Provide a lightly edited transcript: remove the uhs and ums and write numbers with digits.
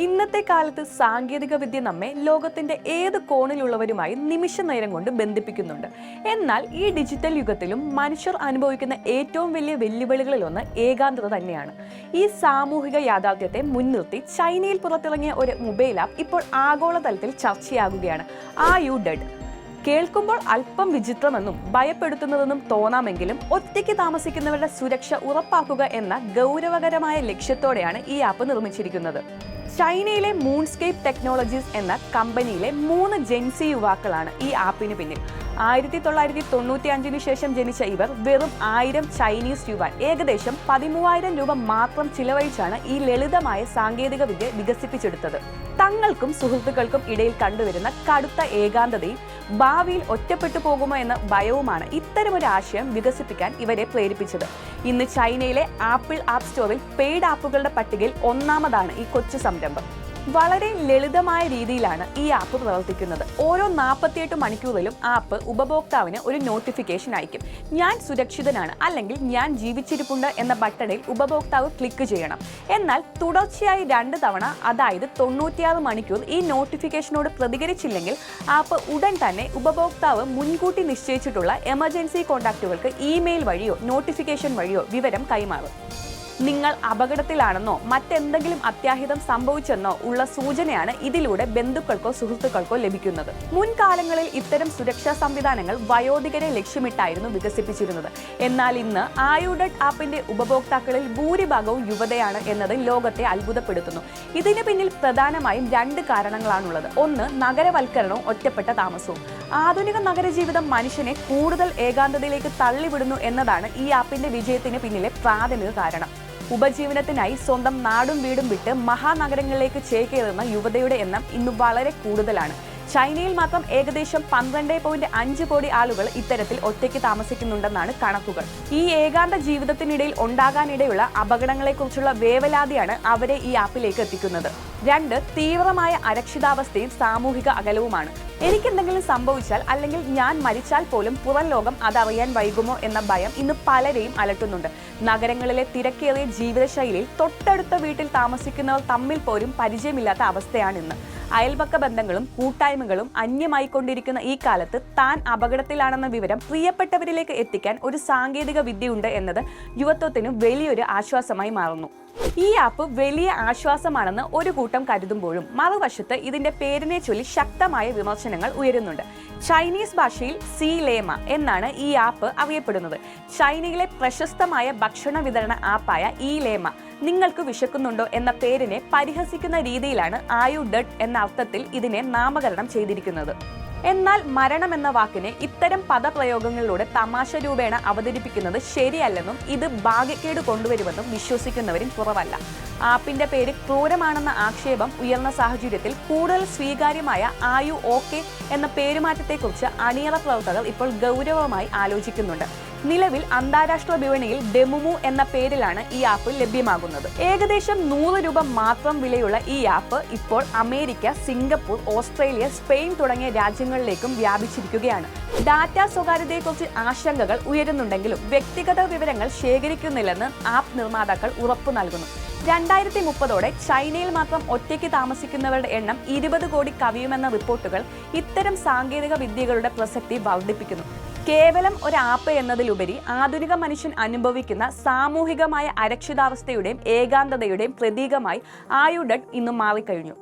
ഇന്നത്തെ കാലത്ത് സാങ്കേതിക വിദ്യ നമ്മെ ലോകത്തിന്റെ ഏത് കോണിലുള്ളവരുമായി നിമിഷ നേരം കൊണ്ട് ബന്ധിപ്പിക്കുന്നുണ്ട്. എന്നാൽ ഈ ഡിജിറ്റൽ യുഗത്തിലും മനുഷ്യർ അനുഭവിക്കുന്ന ഏറ്റവും വലിയ വെല്ലുവിളികളിലൊന്ന് ഏകാന്തത തന്നെയാണ്. ഈ സാമൂഹിക യാഥാർത്ഥ്യത്തെ മുൻനിർത്തി ചൈനയിൽ പുറത്തിറങ്ങിയ ഒരു മൊബൈൽ ആപ്പ് ഇപ്പോൾ ആഗോളതലത്തിൽ ചർച്ചയാകുകയാണ്. Are you dead? കേൾക്കുമ്പോൾ അല്പം വിചിത്രമെന്നും ഭയപ്പെടുത്തുന്നതെന്നും തോന്നാമെങ്കിലും ഒറ്റയ്ക്ക് താമസിക്കുന്നവരുടെ സുരക്ഷ ഉറപ്പാക്കുക എന്ന ഗൗരവകരമായ ലക്ഷ്യത്തോടെയാണ് ഈ ആപ്പ് നിർമ്മിച്ചിരിക്കുന്നത്. ചൈനയിലെ മൂൺസ്കേപ്പ് ടെക്നോളജീസ് എന്ന കമ്പനിയിലെ 3 ജെൻസി യുവാക്കളാണ് ഈ ആപ്പിന് പിന്നിൽ. 1995 ശേഷം ജനിച്ച ഇവർ വെറും 1000 ചൈനീസ് യുവാൻ, ഏകദേശം 13,000 രൂപ മാത്രം ചിലവഴിച്ചാണ് ഈ ലളിതമായ സാങ്കേതിക വിദ്യ വികസിപ്പിച്ചെടുത്തത്. തങ്ങൾക്കും സുഹൃത്തുക്കൾക്കും ഇടയിൽ കണ്ടുവരുന്ന കടുത്ത ഏകാന്തതയും ഭാവിയിൽ ഒറ്റപ്പെട്ടു പോകുമോ എന്ന ഭയവുമാണ് ഇത്തരമൊരു ആശയം വികസിപ്പിക്കാൻ ഇവരെ പ്രേരിപ്പിച്ചത്. ഇന്ന് ചൈനയിലെ ആപ്പിൾ ആപ്പ് സ്റ്റോറിൽ പെയ്ഡ് ആപ്പുകളുടെ പട്ടികയിൽ ഒന്നാമതാണ് ഈ കൊച്ചു സംരംഭം. വളരെ ലളിതമായ രീതിയിലാണ് ഈ ആപ്പ് പ്രവർത്തിക്കുന്നത്. ഓരോ 48 മണിക്കൂറിലും ആപ്പ് ഉപഭോക്താവിന് ഒരു നോട്ടിഫിക്കേഷൻ അയക്കും. ഞാൻ സുരക്ഷിതനാണ് അല്ലെങ്കിൽ ഞാൻ ജീവിച്ചിരിപ്പുണ്ട് എന്ന ബട്ടണിൽ ഉപഭോക്താവ് ക്ലിക്ക് ചെയ്യണം. എന്നാൽ തുടർച്ചയായി 2 തവണ, അതായത് 96 മണിക്കൂർ ഈ നോട്ടിഫിക്കേഷനോട് പ്രതികരിച്ചില്ലെങ്കിൽ ആപ്പ് ഉടൻ തന്നെ ഉപഭോക്താവ് മുൻകൂട്ടി നിശ്ചയിച്ചിട്ടുള്ള എമർജൻസി കോൺടാക്റ്റുകൾക്ക് ഇമെയിൽ വഴിയോ നോട്ടിഫിക്കേഷൻ വഴിയോ വിവരം കൈമാറും. നിങ്ങൾ അപകടത്തിലാണെന്നോ മറ്റെന്തെങ്കിലും അത്യാഹിതം സംഭവിച്ചെന്നോ ഉള്ള സൂചനയാണ് ഇതിലൂടെ ബന്ധുക്കൾക്കോ സുഹൃത്തുക്കൾക്കോ ലഭിക്കുന്നത്. മുൻകാലങ്ങളിൽ ഇത്തരം സുരക്ഷാ സംവിധാനങ്ങൾ വയോധികരെ ലക്ഷ്യമിട്ടായിരുന്നു വികസിപ്പിച്ചിരുന്നത്. എന്നാൽ ഇന്ന് ആർ യു ഡെഡ് ആപ്പിന്റെ ഉപഭോക്താക്കളിൽ ഭൂരിഭാഗവും യുവതയാണ് എന്നത് ലോകത്തെ അത്ഭുതപ്പെടുത്തുന്നു. ഇതിന് പിന്നിൽ പ്രധാനമായും 2 കാരണങ്ങളാണുള്ളത്. ഒന്ന്, നഗരവൽക്കരണവും ഒറ്റപ്പെട്ട താമസവും. ആധുനിക നഗരജീവിതം മനുഷ്യനെ കൂടുതൽ ഏകാന്തതയിലേക്ക് തള്ളിവിടുന്നു എന്നതാണ് ഈ ആപ്പിന്റെ വിജയത്തിന് പിന്നിലെ പ്രാഥമിക കാരണം. ഉപജീവനത്തിനായി സ്വന്തം നാടും വീടും വിട്ട് മഹാനഗരങ്ങളിലേക്ക് ചേക്കേറുന്ന യുവതയുടെ എണ്ണം ഇന്ന് വളരെ കൂടുതലാണ്. ചൈനയിൽ മാത്രം ഏകദേശം 12.5 കോടി ആളുകൾ ഇത്തരത്തിൽ ഒറ്റയ്ക്ക് താമസിക്കുന്നുണ്ടെന്നാണ് കണക്കുകൾ. ഈ ഏകാന്ത ജീവിതത്തിനിടയിൽ ഉണ്ടാകാനിടയുള്ള അപകടങ്ങളെക്കുറിച്ചുള്ള വേവലാതിയാണ് അവരെ ഈ ആപ്പിലേക്ക് എത്തിക്കുന്നത്. 2, തീവ്രമായ അരക്ഷിതാവസ്ഥയും സാമൂഹിക അകലവുമാണ്. എനിക്കെന്തെങ്കിലും സംഭവിച്ചാൽ അല്ലെങ്കിൽ ഞാൻ മരിച്ചാൽ പോലും പുറം ലോകം അതറിയാൻ വൈകുമോ എന്ന ഭയം ഇന്ന് പലരെയും അലട്ടുന്നുണ്ട്. നഗരങ്ങളിലെ തിരക്കേറിയ ജീവിതശൈലിയിൽ തൊട്ടടുത്ത വീട്ടിൽ താമസിക്കുന്നവർ തമ്മിൽ പോലും പരിചയമില്ലാത്ത അവസ്ഥയാണിന്ന്. അയൽപക്ക ബന്ധങ്ങളും കൂട്ടായ്മകളും അന്യമായിക്കൊണ്ടിരിക്കുന്ന ഈ കാലത്ത് താൻ അപകടത്തിലാണെന്ന വിവരം പ്രിയപ്പെട്ടവരിലേക്ക് എത്തിക്കാൻ ഒരു സാങ്കേതിക വിദ്യയുണ്ട് എന്നത് യുവത്വത്തിന് വലിയൊരു ആശ്വാസമായി മാറുന്നു. ഈ ആപ്പ് വലിയ ആശ്വാസമാണെന്ന് ഒരു കൂട്ടം കരുതുമ്പോഴും മറുവശത്ത് ഇതിന്റെ പേരിനെ ചൊല്ലി ശക്തമായ വിമർശനങ്ങൾ ഉയരുന്നുണ്ട്. ചൈനീസ് ഭാഷയിൽ സി ലേമ എന്നാണ് ഈ ആപ്പ് അറിയപ്പെടുന്നത്. ചൈനയിലെ പ്രശസ്തമായ ഭക്ഷണ വിതരണ ആപ്പായ ഈ ലേമ നിങ്ങൾക്ക് വിശക്കുന്നുണ്ടോ എന്ന പേരിനെ പരിഹസിക്കുന്ന രീതിയിലാണ് ആർ യു ഡെഡ് എന്ന അർത്ഥത്തിൽ ഇതിനെ നാമകരണം ചെയ്തിരിക്കുന്നത്. എന്നാൽ മരണം എന്ന വാക്കിനെ ഇത്തരം പദപ്രയോഗങ്ങളിലൂടെ തമാശ രൂപേണ അവതരിപ്പിക്കുന്നത് ശരിയല്ലെന്നും ഇത് ഭാഗ്യക്കേട് കൊണ്ടുവരുമെന്നും വിശ്വസിക്കുന്നവരും കുറവല്ല. ആപ്പിന്റെ പേര് ക്രൂരമാണെന്ന ആക്ഷേപം ഉയർന്ന സാഹചര്യത്തിൽ കൂടുതൽ സ്വീകാര്യമായ ആർ യു ഓക്കെ എന്ന പേരുമാറ്റത്തെക്കുറിച്ച് അണിയറ പ്രവർത്തകർ ഇപ്പോൾ ഗൗരവമായി ആലോചിക്കുന്നുണ്ട്. നിലവിൽ അന്താരാഷ്ട്ര വിപണിയിൽ ഡെമുമു എന്ന പേരിലാണ് ഈ ആപ്പ് ലഭ്യമാകുന്നത്. ഏകദേശം 100 രൂപ മാത്രം വിലയുള്ള ഈ ആപ്പ് ഇപ്പോൾ അമേരിക്ക, സിംഗപ്പൂർ, ഓസ്ട്രേലിയ, സ്പെയിൻ തുടങ്ങിയ രാജ്യങ്ങളിലേക്കും വ്യാപിച്ചിരിക്കുകയാണ്. ഡാറ്റ സ്വകാര്യതയെക്കുറിച്ച് ആശങ്കകൾ ഉയരുന്നുണ്ടെങ്കിലും വ്യക്തിഗത വിവരങ്ങൾ ശേഖരിക്കുന്നില്ലെന്ന് ആപ്പ് നിർമ്മാതാക്കൾ ഉറപ്പു നൽകുന്നു. 2030ഓടെ ചൈനയിൽ മാത്രം ഒറ്റയ്ക്ക് താമസിക്കുന്നവരുടെ എണ്ണം 20 കോടി കവിയുമെന്ന റിപ്പോർട്ടുകൾ ഇത്തരം സാങ്കേതിക വിദ്യകളുടെ പ്രസക്തി വർദ്ധിപ്പിക്കുന്നു. കേവലം ഒരു ആപ്പ് എന്നതിലുപരി ആധുനിക മനുഷ്യൻ അനുഭവിക്കുന്ന സാമൂഹികമായ അരക്ഷിതാവസ്ഥയുടെയും ഏകാന്തതയുടെയും പ്രതീകമായി ആർ യു ഡെഡ് ഇന്ന് മാറിക്കഴിഞ്ഞു.